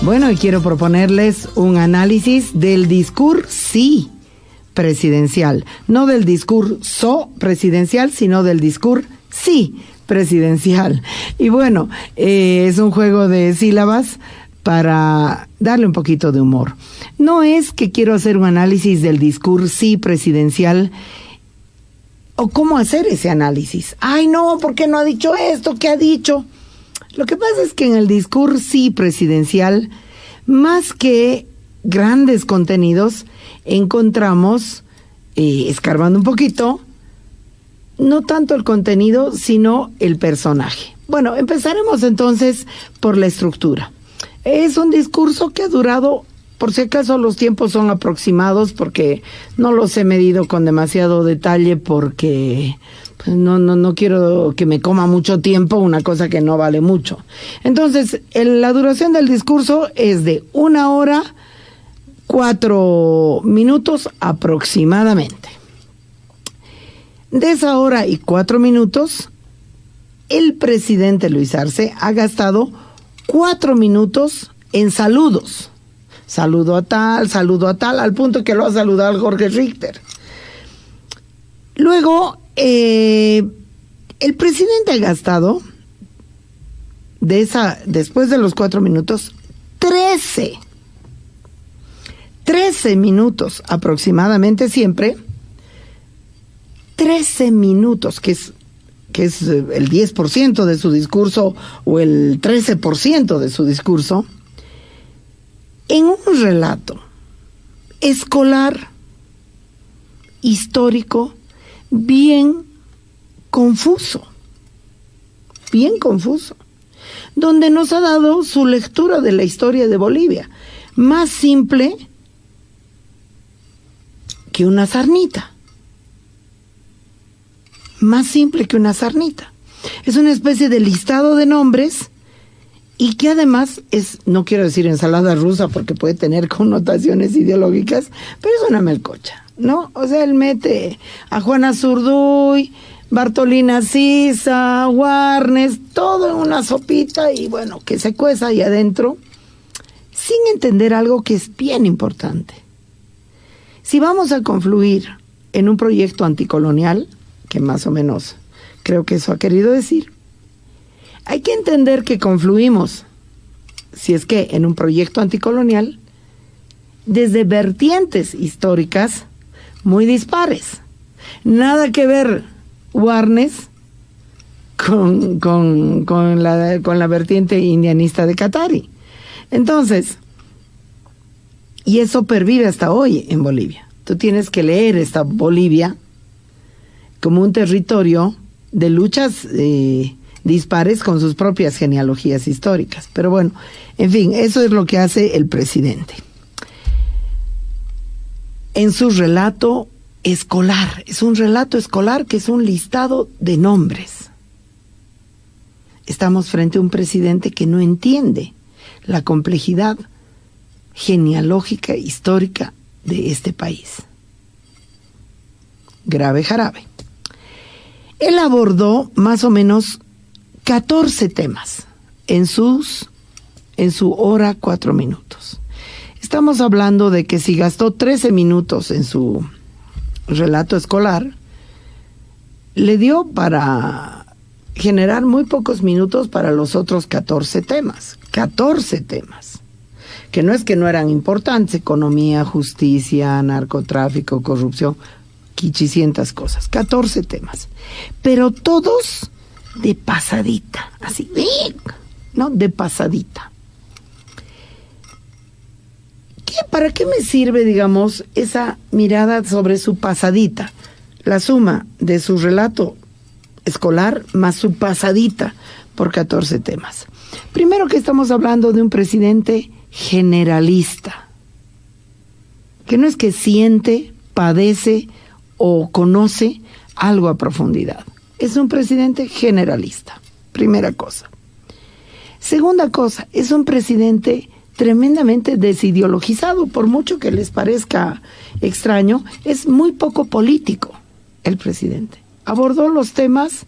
Bueno, y quiero proponerles un análisis del discurso presidencial. No del discurso presidencial, sino del discurso presidencial. Y bueno, es un juego de sílabas para darle un poquito de humor. No es que quiero hacer un análisis del discurso presidencial o cómo hacer ese análisis. Ay, no, ¿por qué no ha dicho esto? ¿Qué ha dicho? Lo que pasa es que en el discurso presidencial, más que grandes contenidos, encontramos, escarbando un poquito, no tanto el contenido, sino el personaje. Bueno, empezaremos entonces por la estructura. Es un discurso que ha durado, por si acaso los tiempos son aproximados, porque no los he medido con demasiado detalle, porque pues no quiero que me coma mucho tiempo una cosa que no vale mucho. Entonces, la duración del discurso es de 1 hora, 4 minutos aproximadamente. De esa 1 hora y 4 minutos, el presidente Luis Arce ha gastado 4 minutos en saludos. Saludo a tal, al punto que lo ha saludado Jorge Richter. Luego, el presidente ha gastado, después de los 4 minutos, 13 minutos aproximadamente siempre. 13 minutos, que es el 10% de su discurso o el 13% de su discurso, en un relato escolar, histórico, bien confuso, donde nos ha dado su lectura de la historia de Bolivia, más simple que una sarnita. Es una especie de listado de nombres y que además es, no quiero decir ensalada rusa porque puede tener connotaciones ideológicas, pero es una melcocha, ¿no? O sea, él mete a Juana Zurduy, Bartolina Sisa, Warnes, todo en una sopita y bueno, que se cueza ahí adentro, sin entender algo que es bien importante. Si vamos a confluir en un proyecto anticolonial, que más o menos creo que eso ha querido decir, hay que entender que confluimos, si es que en un proyecto anticolonial, desde vertientes históricas muy dispares. Nada que ver Warnes con la vertiente indianista de Katari. Entonces, y eso pervive hasta hoy en Bolivia. Tú tienes que leer esta Bolivia como un territorio de luchas dispares con sus propias genealogías históricas. Pero bueno, en fin, eso es lo que hace el presidente. En su relato escolar, es un relato escolar que es un listado de nombres. Estamos frente a un presidente que no entiende la complejidad genealógica histórica de este país. Grave jarabe. Él abordó más o menos 14 temas en su 1 hora 4 minutos. Estamos hablando de que si gastó 13 minutos en su relato escolar, le dio para generar muy pocos minutos para los otros 14 temas. 14 temas. Que no es que no eran importantes: economía, justicia, narcotráfico, corrupción, quichicientas cosas. 14 temas. Pero todos de pasadita, así, ¿no? De pasadita. ¿Para qué me sirve, digamos, esa mirada sobre su pasadita? La suma de su relato escolar más su pasadita por 14 temas. Primero, que estamos hablando de un presidente generalista, que no es que siente, padece o conoce algo a profundidad. Es un presidente generalista, primera cosa. Segunda cosa, es un presidente tremendamente desideologizado, por mucho que les parezca extraño, es muy poco político el presidente. Abordó los temas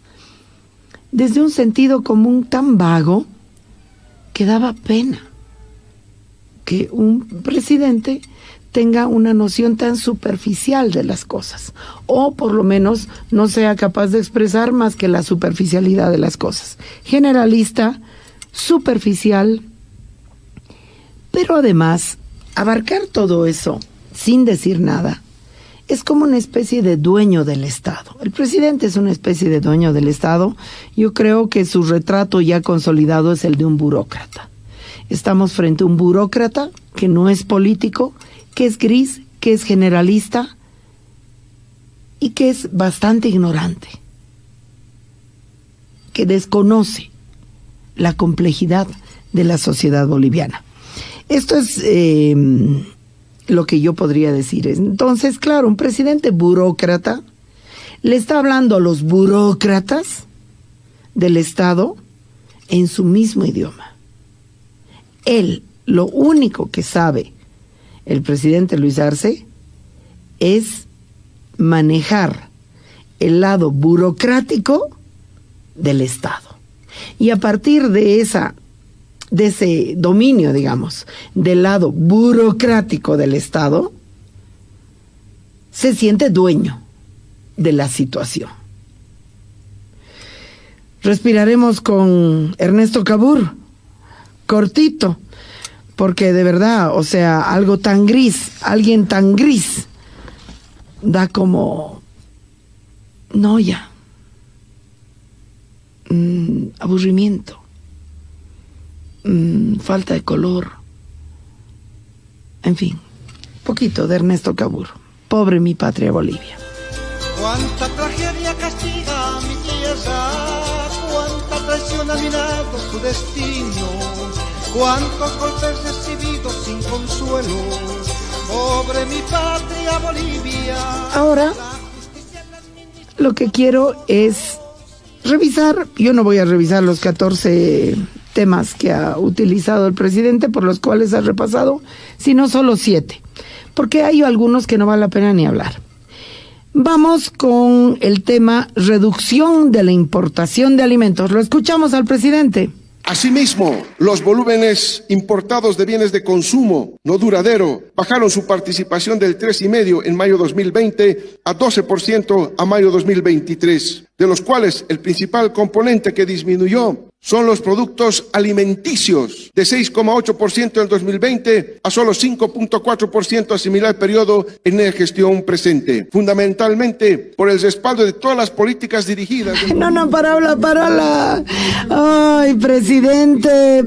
desde un sentido común tan vago que daba pena. que un presidente tenga una noción tan superficial de las cosas, o por lo menos no sea capaz de expresar más que la superficialidad de las cosas. Generalista, superficial, pero además, abarcar todo eso sin decir nada es como una especie de dueño del Estado. El presidente es una especie de dueño del Estado. Yo creo que su retrato ya consolidado es el de un burócrata. Estamos frente a un burócrata que no es político, que es gris, que es generalista y que es bastante ignorante, que desconoce la complejidad de la sociedad boliviana. Esto es lo que yo podría decir. Entonces, claro, un presidente burócrata le está hablando a los burócratas del Estado en su mismo idioma. Él, lo único que sabe el presidente Luis Arce es manejar el lado burocrático del Estado. Y a partir de ese dominio, digamos, del lado burocrático del Estado, se siente dueño de la situación. Respiraremos con Ernesto Cabur, cortito, porque de verdad, o sea, algo tan gris, alguien tan gris, da como noia, aburrimiento, falta de color, en fin, poquito de Ernesto Cabur. Pobre mi patria Bolivia. Cuánta tragedia castiga mi tierra, cuánta traición ha minado su destino, cuántos golpes recibidos sin consuelo, pobre mi patria Bolivia. Ahora, lo que quiero es revisar, yo no voy a revisar los 14 temas que ha utilizado el presidente, por los cuales ha repasado, sino solo 7, porque hay algunos que no vale la pena ni hablar. Vamos con el tema reducción de la importación de alimentos. Lo escuchamos al presidente. Asimismo, los volúmenes importados de bienes de consumo no duradero bajaron su participación del 3,5% en mayo 2020 a 12% a mayo 2023, de los cuales el principal componente que disminuyó son los productos alimenticios, de 6,8% en 2020 a solo 5,4% a similar periodo en la gestión presente, fundamentalmente por el respaldo de todas las políticas dirigidas... No, parola. Ay, presidente,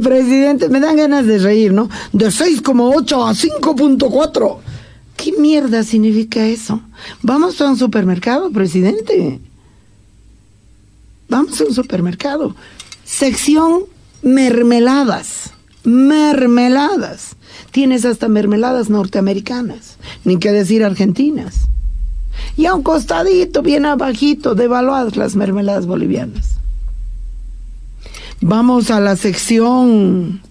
me dan ganas de reír, ¿no? De 6,8 a 5,4. ¿Qué mierda significa eso? Vamos a un supermercado, presidente. Vamos a un supermercado. Sección mermeladas. Tienes hasta mermeladas norteamericanas, ni qué decir argentinas. Y a un costadito, bien abajito, devaluadas las mermeladas bolivianas. Vamos a la sección...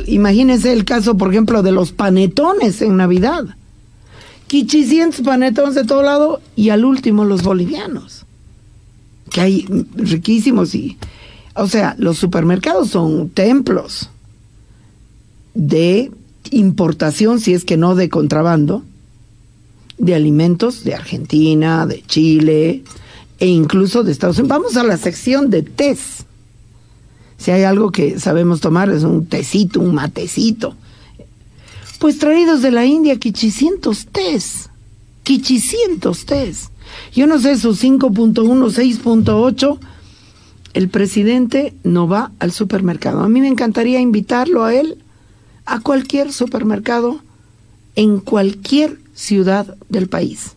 imagínense el caso, por ejemplo, de los panetones en Navidad. Quichicientos panetones de todo lado, y al último los bolivianos, que hay riquísimos. Y o sea, los supermercados son templos de importación, si es que no de contrabando, de alimentos de Argentina, de Chile e incluso de Estados Unidos. Vamos a la sección de tés. Si hay algo que sabemos tomar es un tecito, un matecito. Pues traídos de la India, quichicientos tés. Yo no sé, sus 5,1, 6,8... El presidente no va al supermercado. A mí me encantaría invitarlo a él a cualquier supermercado en cualquier ciudad del país.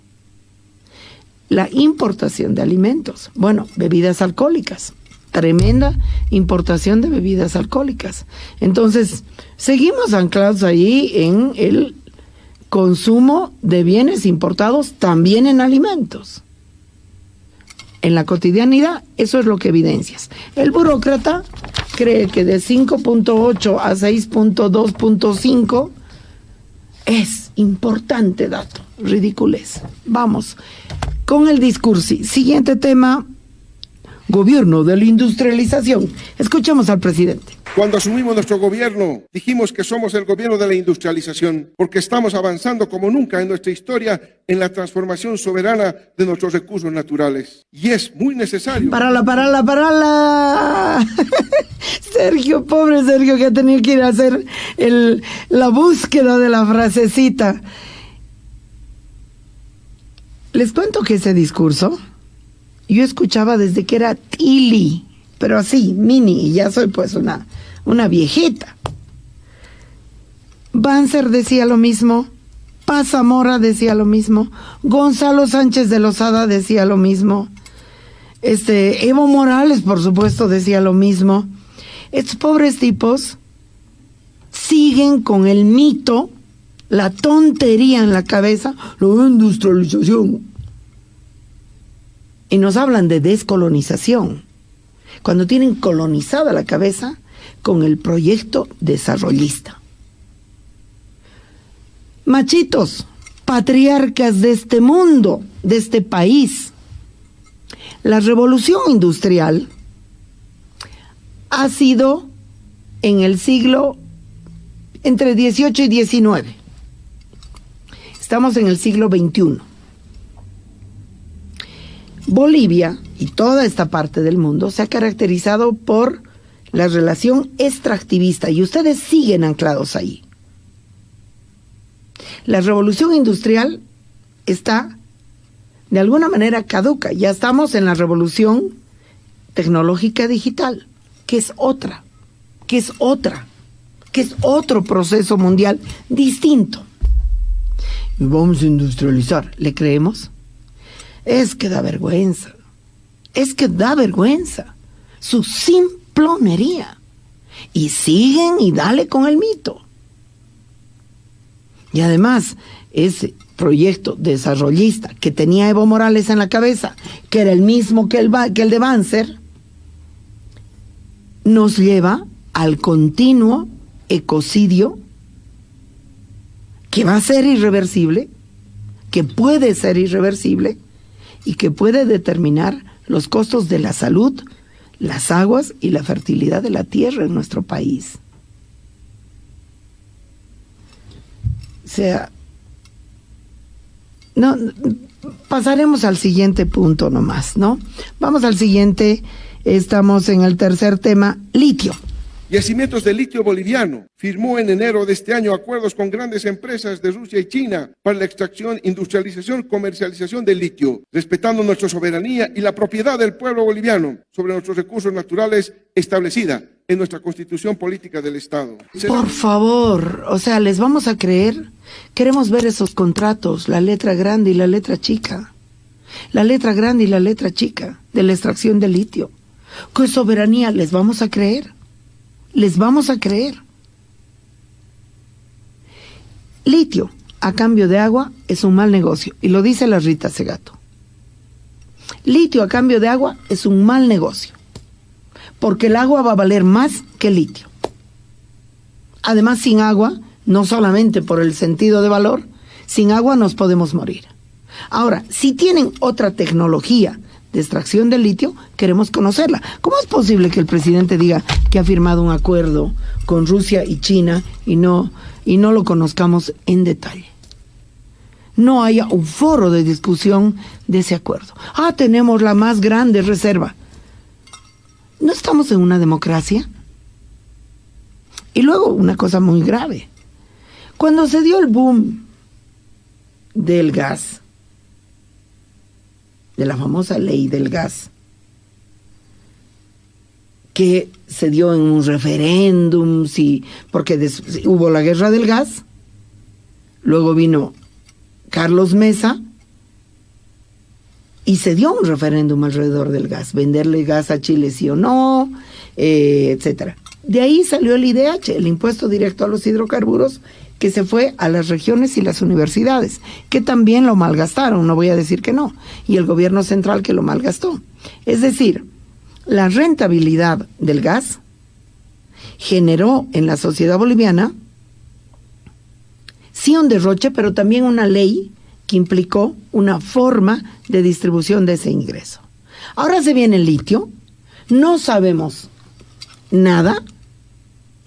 La importación de alimentos, bebidas alcohólicas, tremenda importación de bebidas alcohólicas. Entonces, seguimos anclados ahí en el consumo de bienes importados, también en alimentos. En la cotidianidad, eso es lo que evidencias. El burócrata cree que de 5,8 a 6,2,5 es importante dato, ridiculez. Vamos con el discurso. Siguiente tema, gobierno de la industrialización. Escuchemos al presidente. Cuando asumimos nuestro gobierno, dijimos que somos el gobierno de la industrialización, porque estamos avanzando como nunca en nuestra historia en la transformación soberana de nuestros recursos naturales. Y es muy necesario... ¡Parala! Sergio, pobre Sergio, que ha tenido que ir a hacer la búsqueda de la frasecita. Les cuento que ese discurso yo escuchaba desde que era Tili, pero así, mini, y ya soy pues una viejita. Banzer decía lo mismo, Paz Zamora decía lo mismo, Gonzalo Sánchez de Lozada decía lo mismo, Evo Morales, por supuesto, decía lo mismo. Estos pobres tipos siguen con el mito, la tontería en la cabeza, la industrialización. Y nos hablan de descolonización, cuando tienen colonizada la cabeza con el proyecto desarrollista. Machitos, patriarcas de este mundo, de este país, la revolución industrial ha sido en el siglo entre 18 y 19. Estamos en el siglo XXI. Bolivia y toda esta parte del mundo se ha caracterizado por la relación extractivista y ustedes siguen anclados ahí. La revolución industrial está de alguna manera caduca. Ya estamos en la revolución tecnológica digital, que es otro proceso mundial distinto. Y vamos a industrializar. ¿Le creemos? Es que da vergüenza. Su simplonería. Y siguen y dale con el mito. Y además, ese proyecto desarrollista que tenía Evo Morales en la cabeza, que era el mismo que el de Banzer, nos lleva al continuo ecocidio que va a ser irreversible, que puede ser irreversible y que puede determinar los costos de la salud, las aguas y la fertilidad de la tierra en nuestro país. O sea, no, pasaremos al siguiente punto nomás, ¿no? Vamos al siguiente, estamos en el tercer tema, litio. Yacimientos de litio boliviano. Firmó en enero de este año acuerdos con grandes empresas de Rusia y China para la extracción, industrialización, comercialización del litio, respetando nuestra soberanía y la propiedad del pueblo boliviano sobre nuestros recursos naturales establecida en nuestra Constitución Política del Estado. Por favor, o sea, ¿les vamos a creer? Queremos ver esos contratos, la letra grande y la letra chica. La letra grande y la letra chica de la extracción de litio. ¿Con soberanía les vamos a creer? Les vamos a creer. Litio a cambio de agua es un mal negocio, y lo dice la Rita Segato. Litio a cambio de agua es un mal negocio, porque el agua va a valer más que el litio. Además, sin agua, no solamente por el sentido de valor, sin agua nos podemos morir. Ahora, si tienen otra tecnología de extracción de litio, queremos conocerla. ¿Cómo es posible que el presidente diga que ha firmado un acuerdo con Rusia y China y no lo conozcamos en detalle? No haya un foro de discusión de ese acuerdo. Tenemos la más grande reserva. ¿No estamos en una democracia? Y luego una cosa muy grave. Cuando se dio el boom del gas, de la famosa ley del gas, que se dio en un referéndum, sí, porque hubo la guerra del gas, luego vino Carlos Mesa y se dio un referéndum alrededor del gas, venderle gas a Chile sí o no, etcétera. De ahí salió el IDH, el impuesto directo a los hidrocarburos, que se fue a las regiones y las universidades, que también lo malgastaron, no voy a decir que no, y el gobierno central que lo malgastó. Es decir, la rentabilidad del gas generó en la sociedad boliviana sí un derroche, pero también una ley que implicó una forma de distribución de ese ingreso. Ahora se viene el litio, no sabemos nada,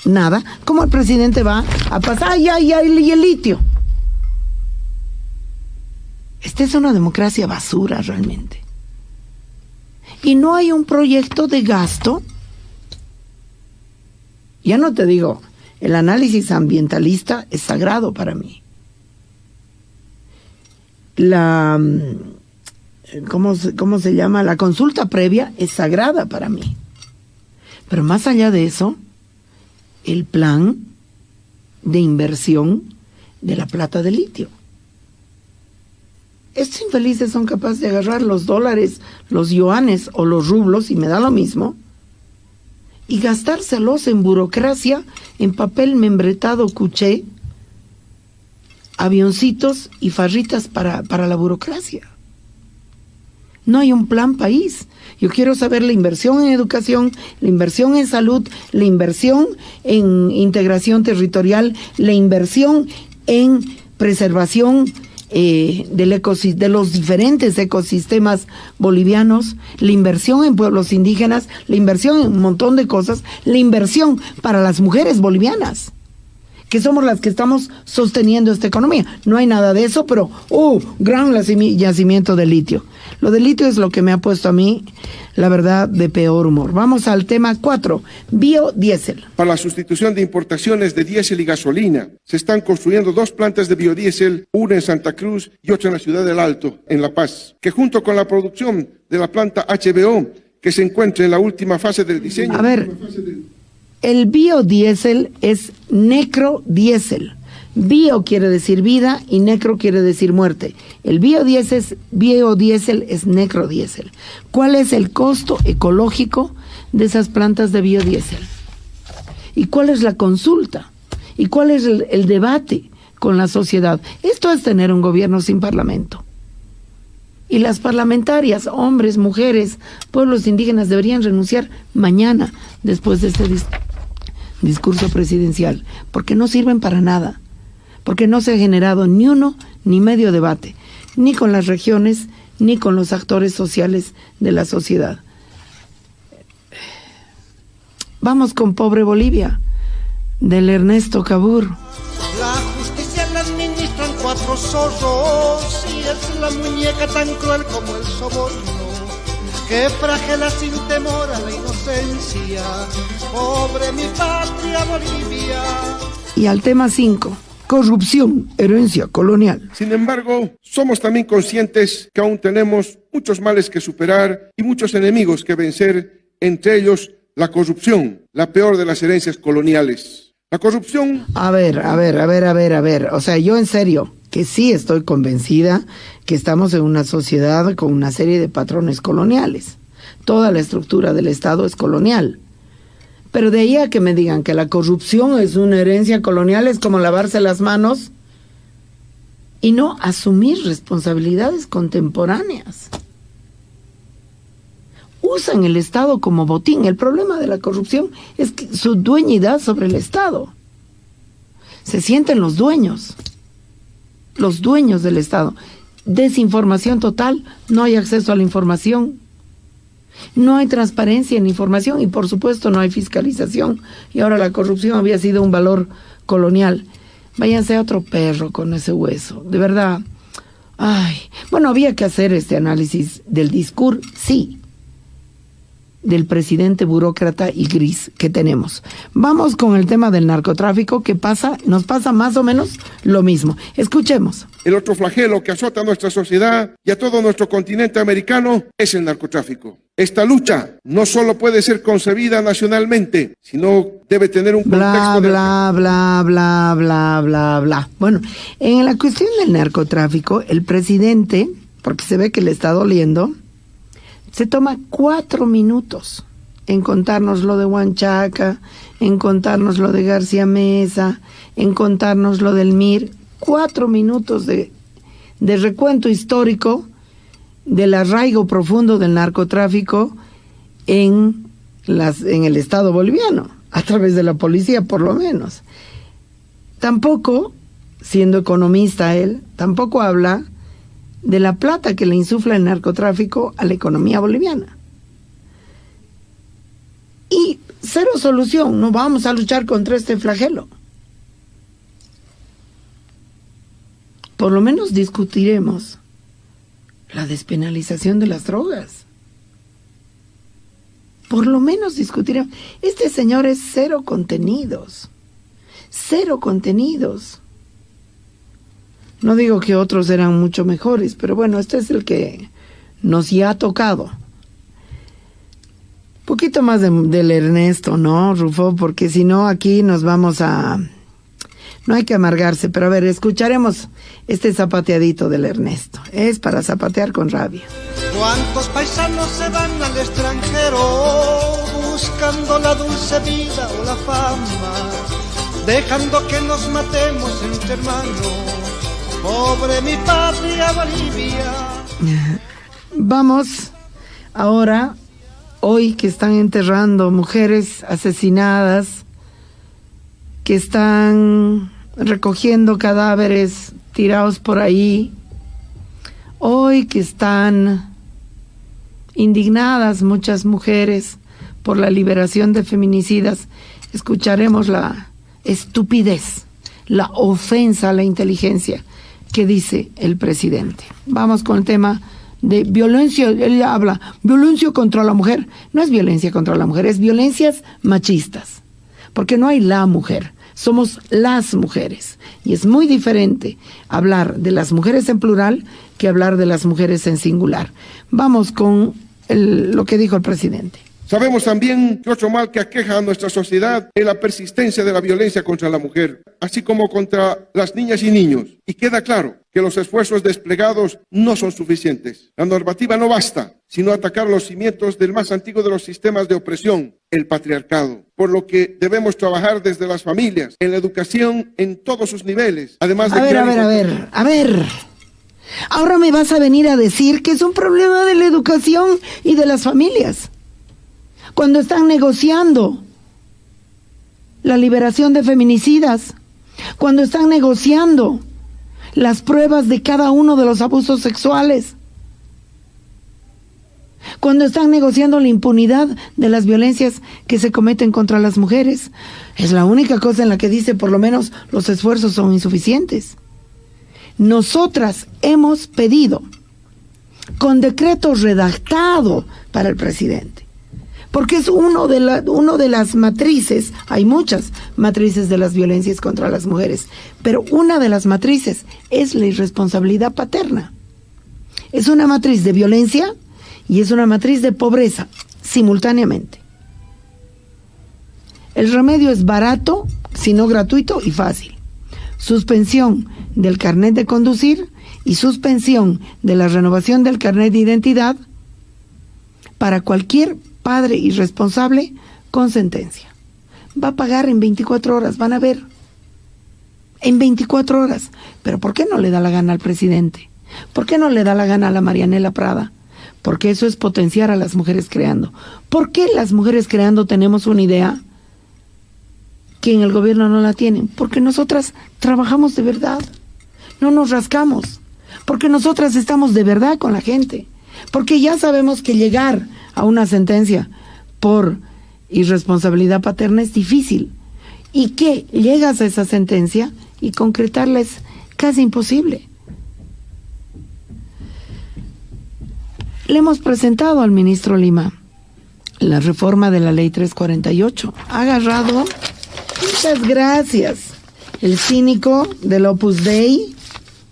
nada, ¿cómo el presidente va a pasar? ¡Ay, y el litio! Esta es una democracia basura realmente. Y no hay un proyecto de gasto. Ya no te digo, el análisis ambientalista es sagrado para mí. ¿Cómo se llama? La consulta previa es sagrada para mí. Pero más allá de eso, el plan de inversión de la plata de litio. Estos infelices son capaces de agarrar los dólares, los yuanes o los rublos, y me da lo mismo, y gastárselos en burocracia, en papel membretado cuché, avioncitos y farritas para la burocracia. No hay un plan país. Yo quiero saber la inversión en educación, la inversión en salud, la inversión en integración territorial, la inversión en preservación de los diferentes ecosistemas bolivianos, la inversión en pueblos indígenas, la inversión en un montón de cosas, la inversión para las mujeres bolivianas, que somos las que estamos sosteniendo esta economía. No hay nada de eso, pero gran yacimiento de litio. Lo del litio es lo que me ha puesto a mí, la verdad, de peor humor. Vamos al tema 4, biodiesel. Para la sustitución de importaciones de diésel y gasolina, se están construyendo 2 plantas de biodiesel, una en Santa Cruz y otra en la ciudad del Alto, en La Paz, que junto con la producción de la planta HBO, que se encuentra en la última fase del diseño... A ver, el biodiesel es necrodiesel. Bio quiere decir vida y necro quiere decir muerte. El biodiesel es necrodiesel. ¿Cuál es el costo ecológico de esas plantas de biodiesel? ¿Y cuál es la consulta? ¿Y cuál es el debate con la sociedad? Esto es tener un gobierno sin parlamento. Y las parlamentarias, hombres, mujeres, pueblos indígenas, deberían renunciar mañana después de este discurso presidencial, porque no sirven para nada. Porque no se ha generado ni uno ni medio debate, ni con las regiones, ni con los actores sociales de la sociedad. Vamos con Pobre Bolivia, del Ernesto Cabur. La justicia la administran 4 zorros y es la muñeca tan cruel como el soborno, que flagela sin temor a la inocencia. Pobre mi patria Bolivia. Y al tema 5. Corrupción, herencia colonial. Sin embargo, somos también conscientes que aún tenemos muchos males que superar y muchos enemigos que vencer, entre ellos la corrupción, la peor de las herencias coloniales. La corrupción... A ver. O sea, yo en serio, que sí estoy convencida que estamos en una sociedad con una serie de patrones coloniales. Toda la estructura del Estado es colonial. Pero de ahí a que me digan que la corrupción es una herencia colonial, es como lavarse las manos y no asumir responsabilidades contemporáneas. Usan el Estado como botín. El problema de la corrupción es que su dueñidad sobre el Estado. Se sienten los dueños del Estado. Desinformación total, no hay acceso a la información. No hay transparencia en información y por supuesto no hay fiscalización. Y ahora la corrupción había sido un valor colonial. Váyanse a otro perro con ese hueso, de verdad. Bueno, había que hacer este análisis del discurso, sí, del presidente burócrata y gris que tenemos. Vamos con el tema del narcotráfico, que nos pasa más o menos lo mismo. Escuchemos. El otro flagelo que azota a nuestra sociedad y a todo nuestro continente americano es el narcotráfico. Esta lucha no solo puede ser concebida nacionalmente, sino debe tener un contexto bla. Bueno, en la cuestión del narcotráfico, el presidente, porque se ve que le está doliendo, se toma 4 minutos en contarnos lo de Huanchaca, en contarnos lo de García Mesa, en contarnos lo del MIR. 4 minutos de recuento histórico del arraigo profundo del narcotráfico en el Estado boliviano, a través de la policía por lo menos. Tampoco, siendo economista él, tampoco habla de la plata que le insufla el narcotráfico a la economía boliviana. Y cero solución. No vamos a luchar contra este flagelo. Por lo menos discutiremos la despenalización de las drogas. Por lo menos discutiremos. Este señor es cero contenidos. Cero contenidos. No digo que otros eran mucho mejores, pero bueno, este es el que nos ya ha tocado. Poquito más del Ernesto, ¿no, Rufo? Porque si no, aquí nos vamos a... No hay que amargarse, pero a ver, escucharemos este zapateadito del Ernesto. Es para zapatear con rabia. ¿Cuántos paisanos se van al extranjero buscando la dulce vida o la fama, dejando que nos matemos entre hermanos? Pobre mi patria Bolivia. Vamos ahora, hoy que están enterrando mujeres asesinadas, que están recogiendo cadáveres tirados por ahí, hoy que están indignadas muchas mujeres por la liberación de feminicidas, escucharemos la estupidez, la ofensa a la inteligencia que dice el presidente. Vamos con el tema de violencia. Él habla violencia contra la mujer. No es violencia contra la mujer, es violencias machistas, porque no hay la mujer, somos las mujeres, y es muy diferente hablar de las mujeres en plural que hablar de las mujeres en singular. Vamos con lo que dijo el presidente. Sabemos también que otro mal que aqueja a nuestra sociedad es la persistencia de la violencia contra la mujer, así como contra las niñas y niños. Y queda claro que los esfuerzos desplegados no son suficientes. La normativa no basta, sino atacar los cimientos del más antiguo de los sistemas de opresión, el patriarcado. Por lo que debemos trabajar desde las familias, en la educación, en todos sus niveles. Además de A ver. Ahora me vas a venir a decir que es un problema de la educación y de las familias, cuando están negociando la liberación de feminicidas, cuando están negociando las pruebas de cada uno de los abusos sexuales, cuando están negociando la impunidad de las violencias que se cometen contra las mujeres. Es la única cosa en la que dice, por lo menos, los esfuerzos son insuficientes. Nosotras hemos pedido, con decreto redactado para el presidente, porque es uno de las matrices, hay muchas matrices de las violencias contra las mujeres, pero una de las matrices es la irresponsabilidad paterna. Es una matriz de violencia y es una matriz de pobreza, simultáneamente. El remedio es barato, sino gratuito y fácil. Suspensión del carnet de conducir y suspensión de la renovación del carnet de identidad para cualquier padre irresponsable con sentencia. Va a pagar en 24 horas, van a ver. En 24 horas. Pero ¿por qué no le da la gana al presidente? ¿Por qué no le da la gana a la Marianela Prada? Porque eso es potenciar a las mujeres creando. ¿Por qué las mujeres creando tenemos una idea que en el gobierno no la tienen? Porque nosotras trabajamos de verdad, no nos rascamos, porque nosotras estamos de verdad con la gente, porque ya sabemos que llegar a una sentencia por irresponsabilidad paterna es difícil, y que llegas a esa sentencia y concretarla es casi imposible. Le hemos presentado al ministro Lima la reforma de la ley 348. Ha agarrado, muchas gracias, el cínico del Opus Dei,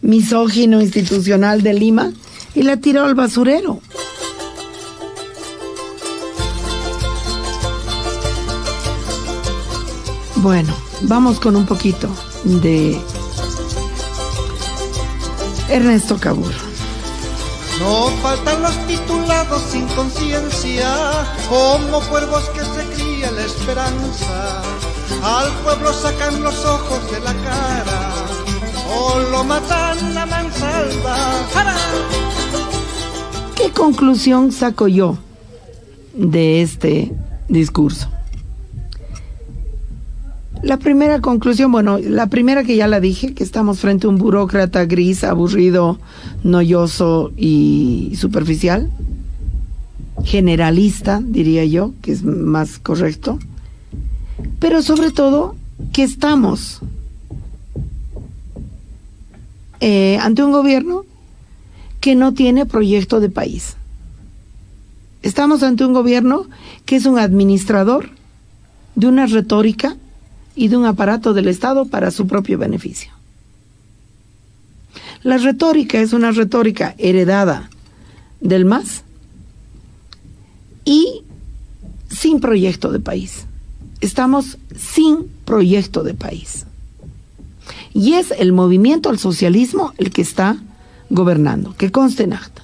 misógino institucional de Lima, y la tiró al basurero. Bueno, vamos con un poquito de Ernesto Cabur. No faltan los titulados sin conciencia, como cuervos que se cría la esperanza. Al pueblo sacan los ojos de la cara, o lo matan a mansalva. ¡Jara! ¿Qué conclusión saco yo de este discurso? La primera conclusión, la primera que ya la dije, que estamos frente a un burócrata gris, aburrido, noyoso y superficial, generalista, diría yo, que es más correcto, pero sobre todo que estamos ante un gobierno que no tiene proyecto de país. Estamos ante un gobierno que es un administrador de una retórica y de un aparato del Estado para su propio beneficio. La retórica es una retórica heredada del MAS y sin proyecto de país. Estamos sin proyecto de país. Y es el movimiento al socialismo el que está gobernando, que conste en acta.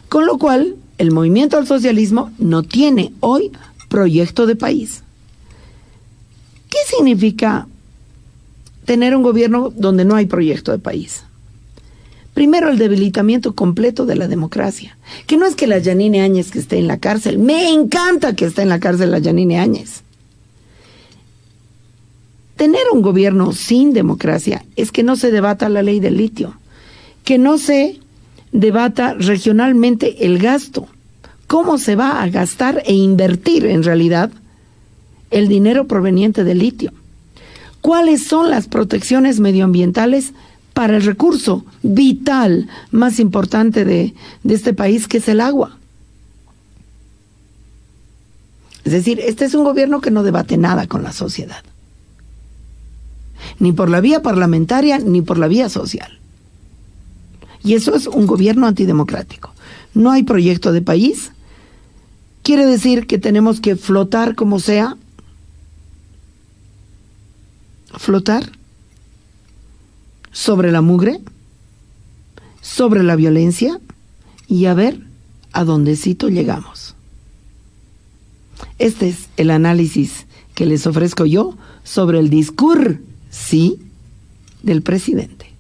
Con lo cual, el movimiento al socialismo no tiene hoy proyecto de país. ¿Qué significa tener un gobierno donde no hay proyecto de país? Primero, el debilitamiento completo de la democracia. Que no es que la Yanine Áñez que esté en la cárcel. Me encanta que esté en la cárcel la Yanine Áñez. Tener un gobierno sin democracia es que no se debata la ley del litio, que no se debata regionalmente el gasto, cómo se va a gastar e invertir en realidad el dinero proveniente del litio, cuáles son las protecciones medioambientales para el recurso vital más importante de este país, que es el agua. Es decir, este es un gobierno que no debate nada con la sociedad, ni por la vía parlamentaria, ni por la vía social. Y eso es un gobierno antidemocrático. No hay proyecto de país. Quiere decir que tenemos que flotar como sea. Flotar sobre la mugre, sobre la violencia, y a ver a dóndecito llegamos. Este es el análisis que les ofrezco yo sobre el discurso, sí, del presidente.